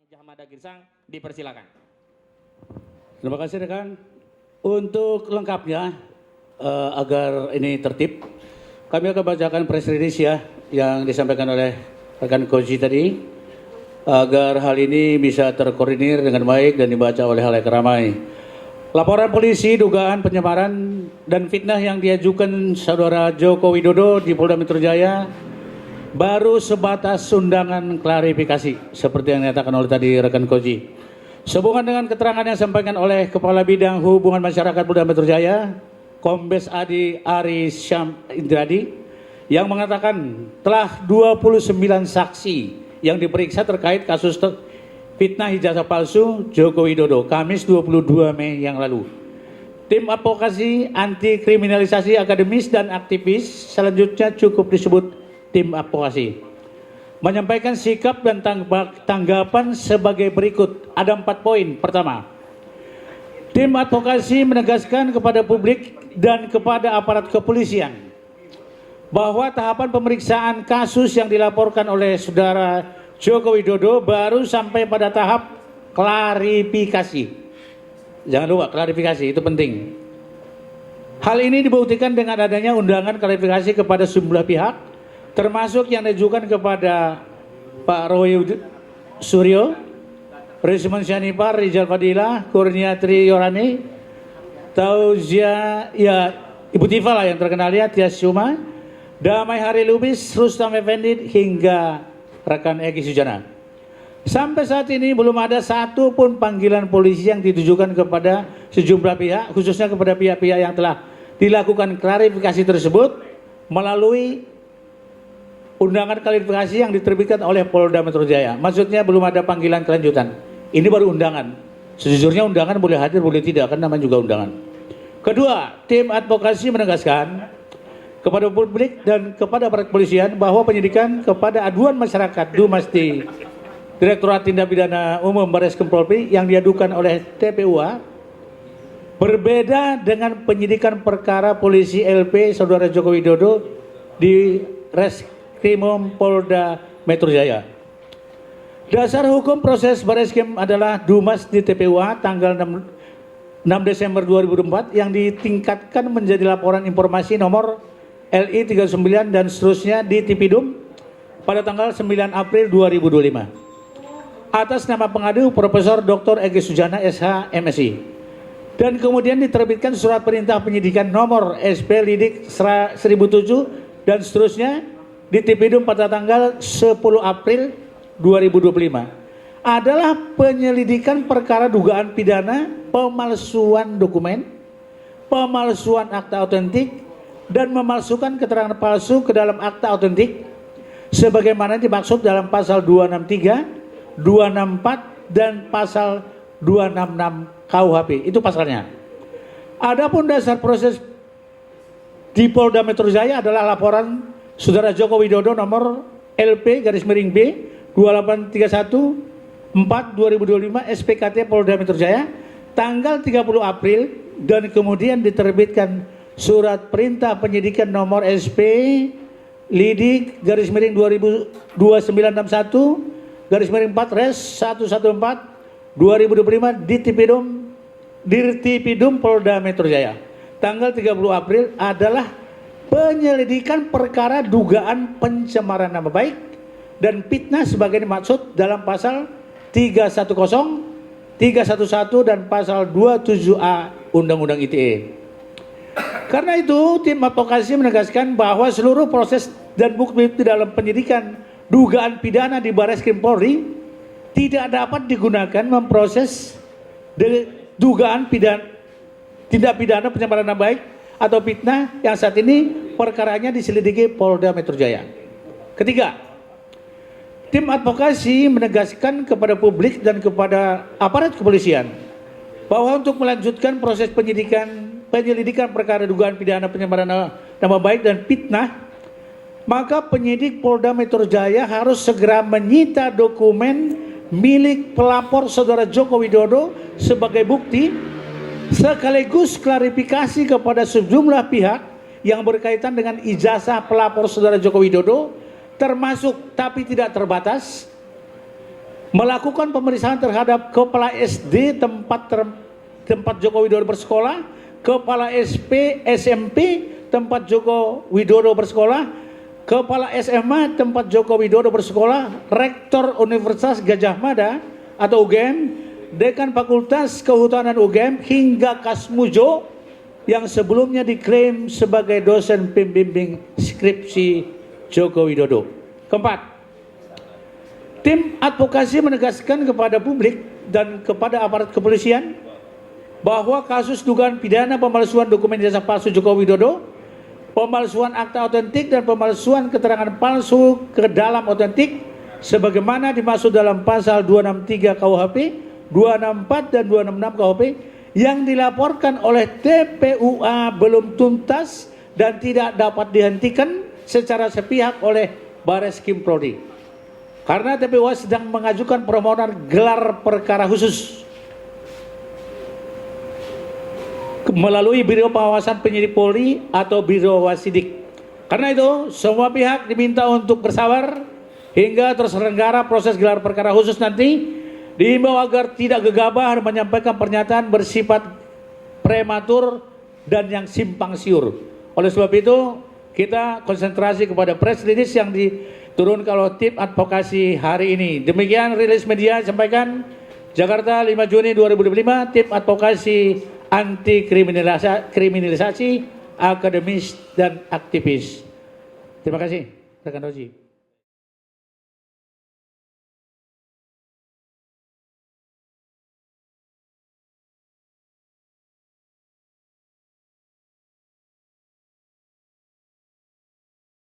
Jahamada Girsang, dipersilakan. Terima kasih rekan. Untuk lengkapnya, agar ini tertib, kami akan bacakan press release ya yang disampaikan oleh rekan Koji tadi, agar hal ini bisa terkoordinir dengan baik dan dibaca oleh halayak ramai. Laporan polisi dugaan penyamaran dan fitnah yang diajukan Saudara Joko Widodo di Polda Metro Jaya baru sebatas undangan klarifikasi seperti yang dinyatakan oleh tadi rekan Koji. Sehubungan dengan keterangan yang disampaikan oleh Kepala Bidang Hubungan Masyarakat Polda Metro Jaya, Kombes Adi Ari Syam Indradi, yang mengatakan telah 29 saksi yang diperiksa terkait kasus fitnah ijazah palsu Joko Widodo, Kamis 22 Mei yang lalu. Tim advokasi anti kriminalisasi akademis dan aktivis selanjutnya cukup disebut tim advokasi menyampaikan sikap dan tanggapan sebagai berikut. Ada 4 poin. Pertama, tim advokasi menegaskan kepada publik dan kepada aparat kepolisian bahwa tahapan pemeriksaan kasus yang dilaporkan oleh Saudara Joko Widodo baru sampai pada tahap klarifikasi. Jangan lupa klarifikasi, itu penting. Hal ini dibuktikan dengan adanya undangan klarifikasi kepada sejumlah pihak, termasuk yang diajukan kepada Pak Roy Suryo, Risman Syanipar, Rizal Fadilah, Kurniatri Yorani, Tauzia, ya Ibu Tifa lah yang terkenal ya, Tias Syuma, Damai Hari Lubis, Rustam Effendi, hingga rekan Egi Sujana. Sampai saat ini belum ada satu pun panggilan polisi yang ditujukan kepada sejumlah pihak, khususnya kepada pihak-pihak yang telah dilakukan klarifikasi tersebut melalui undangan klarifikasi yang diterbitkan oleh Polda Metro Jaya. Maksudnya belum ada panggilan kelanjutan. Ini baru undangan. Sejujurnya undangan boleh hadir, boleh tidak, kan namanya juga undangan. Kedua, tim advokasi menegaskan kepada publik dan kepada aparat kepolisian bahwa penyidikan kepada aduan masyarakat Dumasti Direktorat Tindak Pidana Umum Barreskrim Polri yang diadukan oleh TPUA berbeda dengan penyidikan perkara polisi LP Saudara Joko Widodo di Reskrimum Polda Metro Jaya. Dasar hukum proses Barreskrim adalah Dumas di TPUA tanggal 6 Desember 2004 yang ditingkatkan menjadi laporan informasi nomor LI 39 dan seterusnya di Tipidum pada tanggal 9 April 2025 atas nama pengadu Profesor Dr. Egi Sujana SH MSI, dan kemudian diterbitkan surat perintah penyidikan nomor SP Lidik 1007 dan seterusnya di Tipidum pada tanggal 10 April 2025 adalah penyelidikan perkara dugaan pidana pemalsuan dokumen, pemalsuan akta otentik, dan memalsukan keterangan palsu ke dalam akta otentik sebagaimana dimaksud dalam pasal 263, 264 dan pasal 266 KUHP. Itu pasalnya. Adapun dasar proses di Polda Metro Jaya adalah laporan Saudara Joko Widodo nomor LP garis miring B 2831 4 2025 SPKT Polda Metro Jaya tanggal 30 April dan kemudian diterbitkan surat perintah penyidikan nomor SP Lidik garis miring 2961 garis miring 4 Res 114 2025 di Tipidum Polda Metro Jaya tanggal 30 April adalah penyelidikan perkara dugaan pencemaran nama baik dan fitnah sebagai dimaksud dalam pasal 310, 311 dan pasal 27A Undang-Undang ITE. Karena itu, tim advokasi menegaskan bahwa seluruh proses dan bukti di dalam penyidikan dugaan pidana di Barreskrim Polri tidak dapat digunakan memproses dugaan tindak pidana pencemaran nama baik atau fitnah yang saat ini perkaranya diselidiki Polda Metro Jaya. Ketiga, tim advokasi menegaskan kepada publik dan kepada aparat kepolisian bahwa untuk melanjutkan proses penyelidikan perkara dugaan pidana pencemaran nama baik dan fitnah, maka penyidik Polda Metro Jaya harus segera menyita dokumen milik pelapor Saudara Joko Widodo sebagai bukti, sekaligus klarifikasi kepada sejumlah pihak yang berkaitan dengan ijazah pelapor Saudara Joko Widodo, termasuk tapi tidak terbatas melakukan pemeriksaan terhadap kepala SD tempat Joko Widodo bersekolah, kepala SMP tempat Joko Widodo bersekolah, kepala SMA tempat Joko Widodo bersekolah, rektor Universitas Gadjah Mada atau UGM, dekan Fakultas Kehutanan UGM, hingga Kasmujo yang sebelumnya diklaim sebagai dosen pembimbing skripsi Joko Widodo. Keempat, tim advokasi menegaskan kepada publik dan kepada aparat kepolisian bahwa kasus dugaan pidana pemalsuan dokumen ijazah palsu Joko Widodo, pemalsuan akta otentik dan pemalsuan keterangan palsu ke dalam otentik sebagaimana dimaksud dalam pasal 263 KUHP, 264 dan 266 KUHP yang dilaporkan oleh TPUA belum tuntas dan tidak dapat dihentikan secara sepihak oleh Bareskrim Polri. Karena TPUA sedang mengajukan permohonan gelar perkara khusus melalui Biro Pengawasan Penyidik Polri atau Biro Wasidik. Karena itu, semua pihak diminta untuk bersabar hingga terselenggara proses gelar perkara khusus nanti. Diimbau agar tidak gegabah menyampaikan pernyataan bersifat prematur dan yang simpang siur. Oleh sebab itu, kita konsentrasi kepada press release yang diturunkan oleh tim advokasi hari ini. Demikian rilis media sampaikan Jakarta 5 Juni 2025, tim advokasi anti kriminalisasi akademis dan aktivis. Terima kasih, rekan Roji.